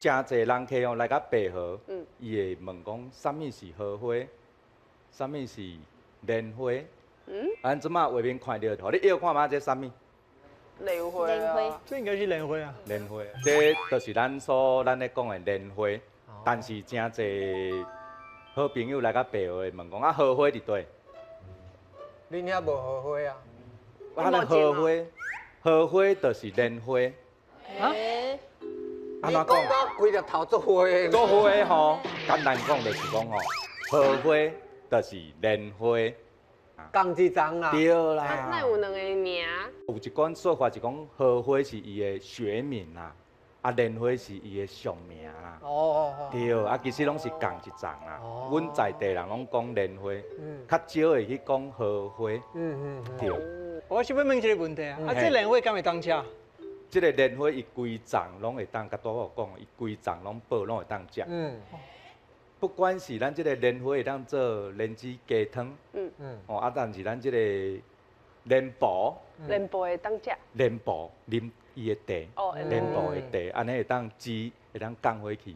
真侪人客哦来到白河，伊会问讲，啥物是荷花，啥物是莲花？咱即马画面看到，互你摇看嘛，这啥物？莲花啊，这应该是莲花啊。莲花，这就是咱咧讲的莲花。但是真侪好朋友来到白河会问讲，啊荷花伫倒？恁遐无荷花啊？啊，咱荷花，荷花就是莲花。啊？安怎讲？我规个头做花的。做花吼，简单讲就是讲吼，荷花就是莲花。共一丛啦。对啦。那有两个名。有一款说法是讲，荷花是伊的学名啦，啊莲花是伊的俗名啦。哦。对，啊其实拢是共一丛啦。阮在地人拢讲莲花，较少会去讲荷花。对。我想要问一个问题啊，这莲花敢会当吃？这个莲花伊规丛拢会当，甲大伙讲，伊规丛拢宝拢会当食。不管是咱这个莲花会当做莲子鸡汤，啊，但是咱这个莲薄，莲薄会当食，莲薄啉伊的茶，莲薄的茶，安尼会当煮，会当降火气。